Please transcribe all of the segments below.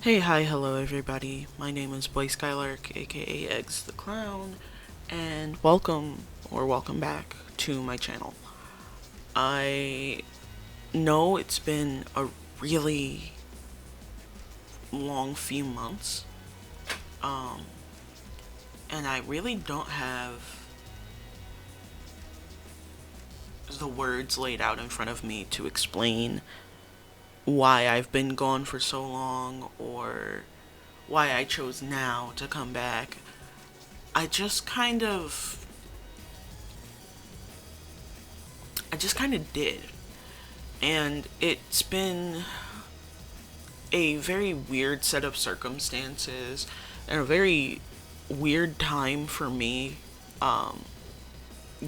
Hey, hi, hello everybody. My name is Boy Skylark, aka Eggs the Clown, and welcome back to my channel. I know it's been a really long few months, um, and I really don't have the words laid out in front of me to explain why I've been gone for so long or why I chose now to come back. I just kind of I just kind of did. And it's been a very weird set of circumstances and a very weird time for me um,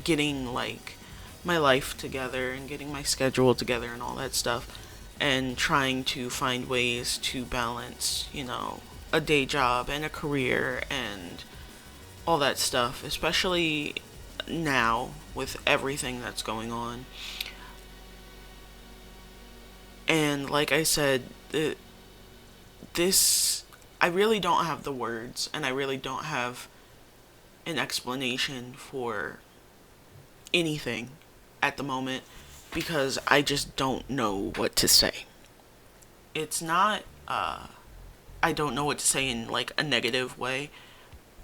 getting like my life together and getting my schedule together and all that stuff and trying to find ways to balance, a day job and a career and all that stuff, especially now with everything that's going on. And like I said, this I really don't have the words and I really don't have an explanation for anything at the moment because I just don't know what to say. It's not I don't know what to say in like a negative way,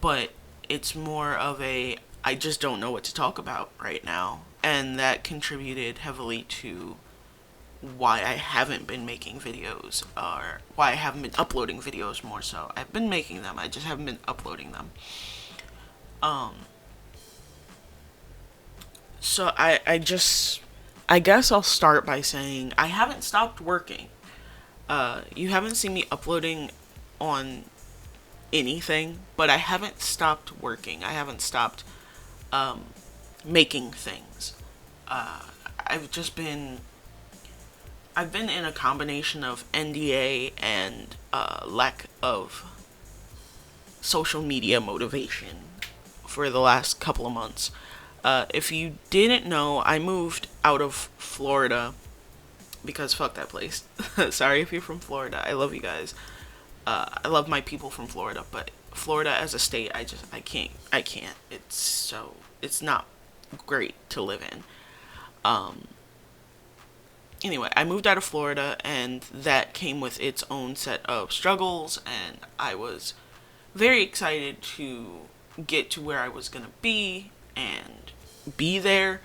but it's more of a I just don't know what to talk about right now. And that contributed heavily to why I haven't been making videos or why I haven't been uploading videos more so. I've been making them, I just haven't been uploading them. Um I guess I'll start by saying I haven't stopped working. You haven't seen me uploading on anything, but I haven't stopped working. I haven't stopped um making things. Uh I've just been I've been in a combination of NDA and lack of social media motivation for the last couple of months. If you didn't know, I moved out of Florida because fuck that place. Sorry if you're from Florida. I love you guys. I love my people from Florida, but Florida as a state, I can't. It's not great to live in. Um, anyway, I moved out of Florida, and that came with its own set of struggles, and I was very excited to get to where I was gonna be and be there.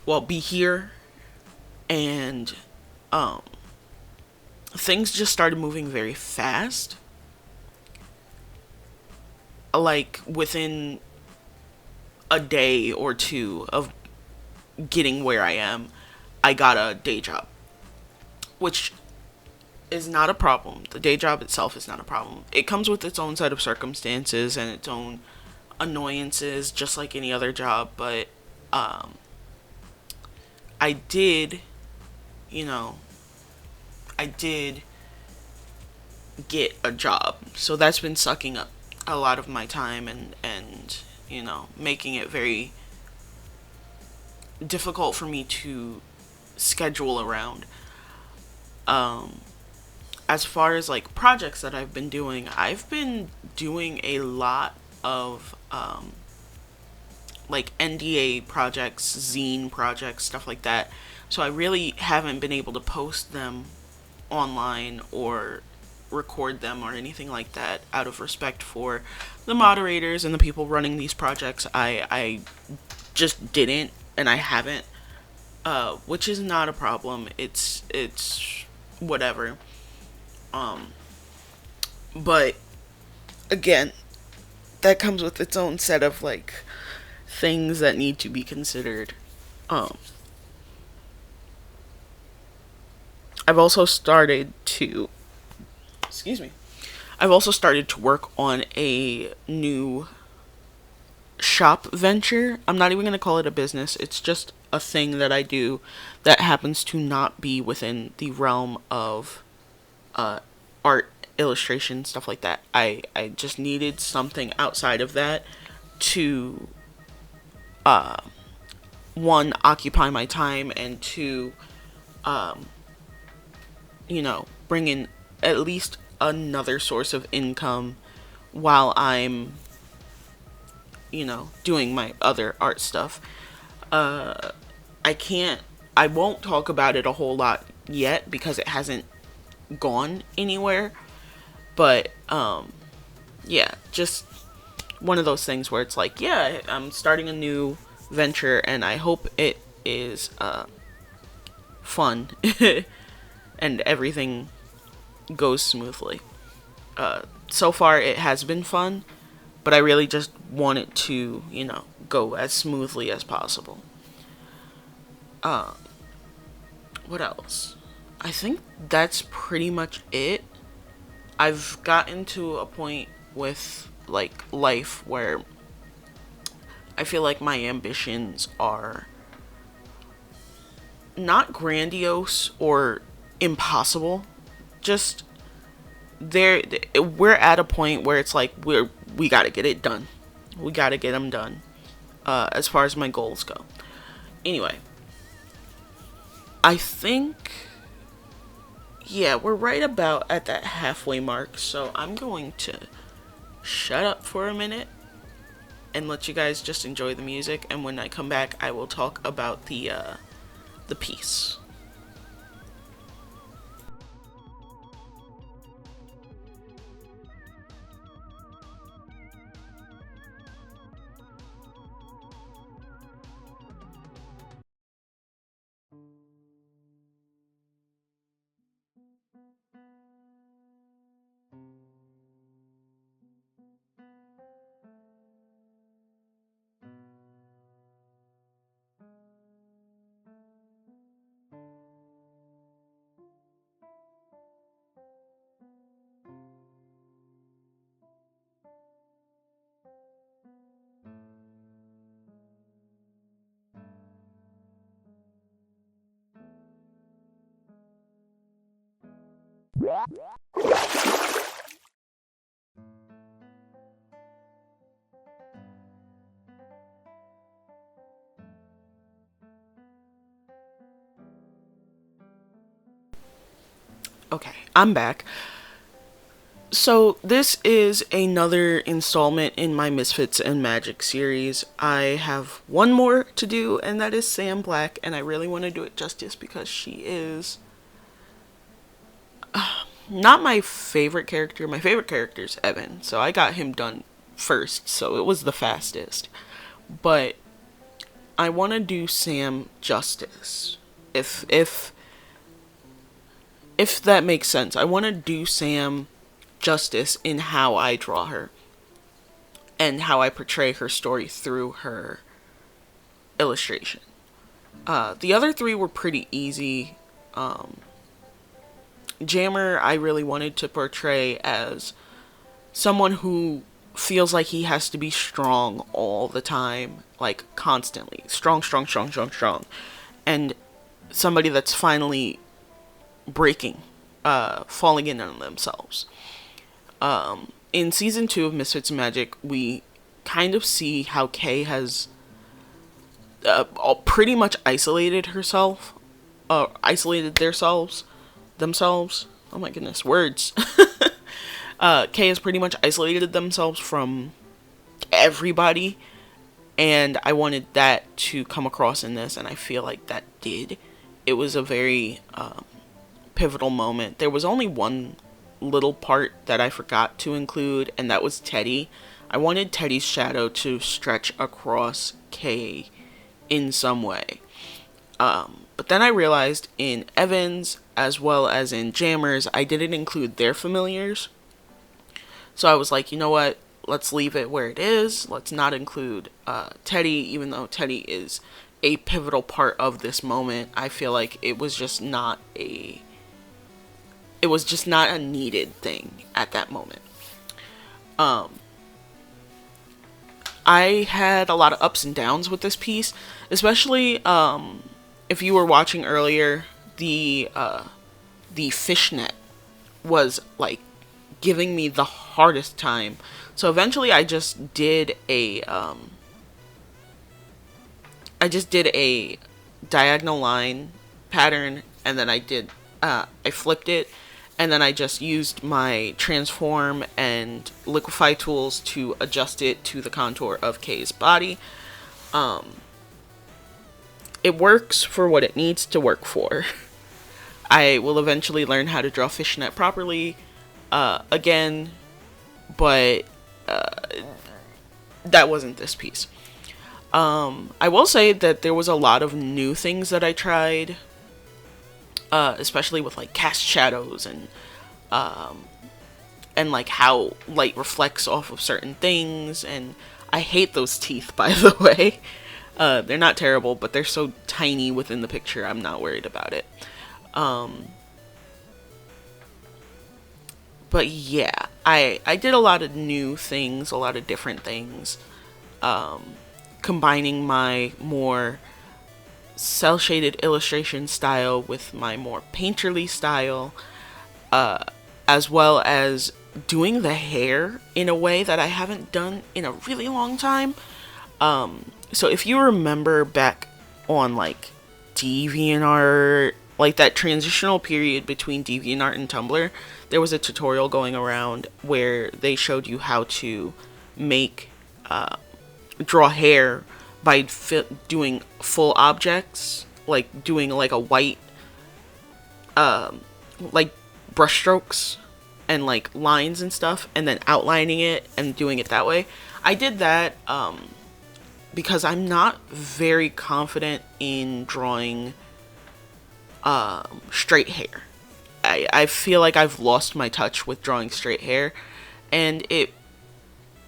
Well, be here, and um, things just started moving very fast. Like within a day or two of getting where I am, I got a day job, which is not a problem. The day job itself is not a problem. It comes with its own set of circumstances and its own annoyances, just like any other job. But um, I did, you know, I did get a job, so that's been sucking up a lot of my time and making it very difficult for me to schedule around. Um, as far as like projects that I've been doing a lot of like NDA projects, zine projects, stuff like that. So I really haven't been able to post them online or record them or anything like that out of respect for the moderators and the people running these projects. I just didn't and I haven't, which is not a problem. It's whatever. Um, but again, that comes with its own set of like things that need to be considered. Um, I've also started to, excuse me, I've also started to work on a new shop venture. I'm not even going to call it a business. It's just a thing that I do that happens to not be within the realm of uh, art, illustration, stuff like that. I just needed something outside of that to, uh, one, occupy my time, and two, bring in at least another source of income while I'm, doing my other art stuff. I can't, I won't talk about it a whole lot yet because it hasn't gone anywhere. But, yeah, just one of those things where it's like, yeah, I'm starting a new venture and I hope it is, fun and everything goes smoothly. So far it has been fun, but I really just want it to, go as smoothly as possible. What else? I think that's pretty much it. I've gotten to a point with like life where I feel like my ambitions are not grandiose or impossible. Just there, we're at a point where it's like we got to get it done. We got to get them done. As far as my goals go. Anyway, I think, yeah, we're right about at that halfway mark. So I'm going to shut up for a minute and let you guys just enjoy the music. And when I come back, I will talk about the piece. Okay, I'm back. So, this is another installment in my Misfits and Magic series. I have one more to do, and that is Sam Black, and I really want to do it justice because she is not my favorite character. My favorite character is Evan, so I got him done first, so it was the fastest. But I want to do Sam justice. If that makes sense. I want to do Sam justice in how I draw her and how I portray her story through her illustration. The other three were pretty easy. Jammer, I really wanted to portray as someone who feels like he has to be strong all the time, like constantly. Strong, strong, strong, strong, strong. And somebody that's finally breaking, falling in on themselves. In season 2 of Misfits and Magic, we kind of see how Kay has pretty much isolated herself, isolated themselves. Oh my goodness, words. Kay has pretty much isolated themselves from everybody, and I wanted that to come across in this, and I feel like that did. It was a very pivotal moment. There was only one little part that I forgot to include, and that was Teddy. I wanted Teddy's shadow to stretch across Kay in some way. But then I realized in Evans, as well as in Jammers, I didn't include their familiars. So I was like, you know what? Let's leave it where it is. Let's not include Teddy, even though Teddy is a pivotal part of this moment. I feel like it was just not a needed thing at that moment. I had a lot of ups and downs with this piece, especially if you were watching earlier, the fishnet was like giving me the hardest time. So eventually I just did a diagonal line pattern, and then I flipped it, and then I just used my transform and liquefy tools to adjust it to the contour of Kay's body. It works for what it needs to work for. I will eventually learn how to draw fishnet properly again, but that wasn't this piece. I will say that there was a lot of new things that I tried, especially with like cast shadows and like how light reflects off of certain things. And I hate those teeth, by the way. They're not terrible, but they're so tiny within the picture, I'm not worried about it. But yeah, I did a lot of new things, a lot of different things, combining my more cel-shaded illustration style with my more painterly style, as well as doing the hair in a way that I haven't done in a really long time. So if you remember back on like DeviantArt, like that transitional period between DeviantArt and Tumblr, there was a tutorial going around where they showed you how to make, draw hair by doing full objects, like doing like a white, like brush strokes and like lines and stuff, and then outlining it and doing it that way. I did that, because I'm not very confident in drawing straight hair. I feel like I've lost my touch with drawing straight hair, and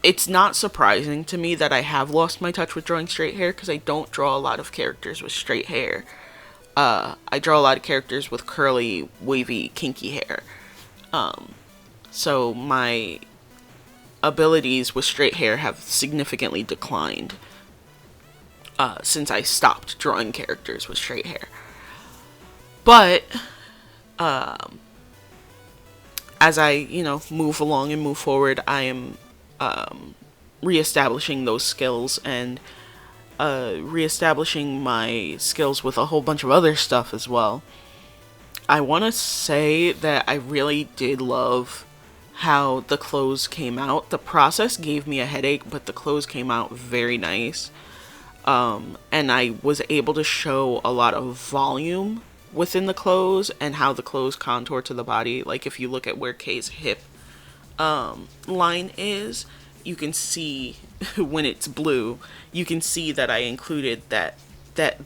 it's not surprising to me that I have lost my touch with drawing straight hair, because I don't draw a lot of characters with straight hair. I draw a lot of characters with curly, wavy, kinky hair. So my abilities with straight hair have significantly declined since I stopped drawing characters with straight hair. But as I, move along and move forward, I am reestablishing those skills and reestablishing my skills with a whole bunch of other stuff as well. I want to say that I really did love how the clothes came out. The process gave me a headache, but the clothes came out very nice. And I was able to show a lot of volume within the clothes and how the clothes contour to the body. Like if you look at where Kay's hip line is, you can see when it's blue, you can see that I included that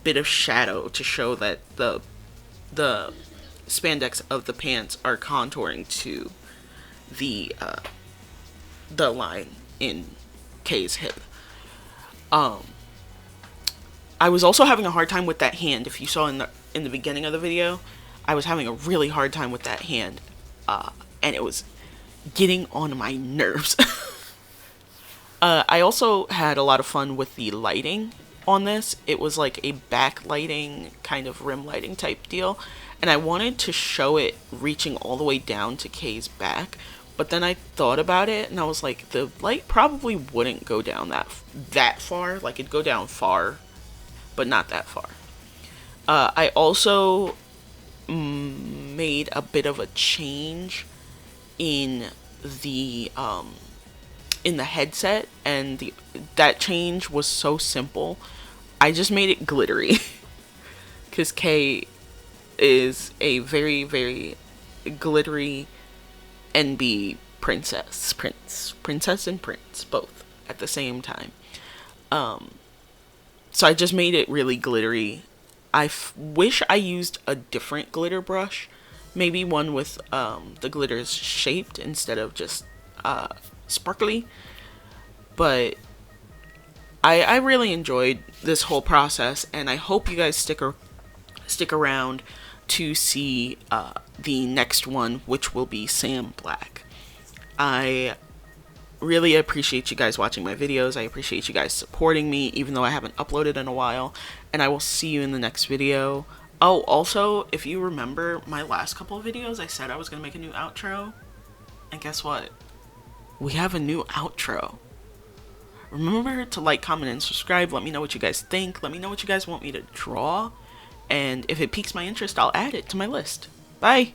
bit of shadow to show that the spandex of the pants are contouring to the line in Kay's hip. I was also having a hard time with that hand. If you saw in the beginning of the video, I was having a really hard time with that hand, and it was getting on my nerves. I also had a lot of fun with the lighting on this. It was like a backlighting, kind of rim lighting type deal, and I wanted to show it reaching all the way down to Kay's back, but then I thought about it, and I was like, the light probably wouldn't go down that far. Like, it'd go down far, but not that far. I also made a bit of a change in the headset, and that change was so simple. I just made it glittery because Kay is a very, very glittery NB princess and prince, both at the same time. So I just made it really glittery. I wish I used a different glitter brush, maybe one with the glitters shaped instead of just sparkly. But I really enjoyed this whole process, and I hope you guys stick around to see the next one, which will be Sam Black. I really appreciate you guys watching my videos. I appreciate you guys supporting me, even though I haven't uploaded in a while, and I will see you in the next video. Oh, also, if you remember my last couple of videos, I said I was going to make a new outro, and guess what? We have a new outro. Remember to like, comment, and subscribe. Let me know what you guys think. Let me know what you guys want me to draw, and if it piques my interest, I'll add it to my list. Bye!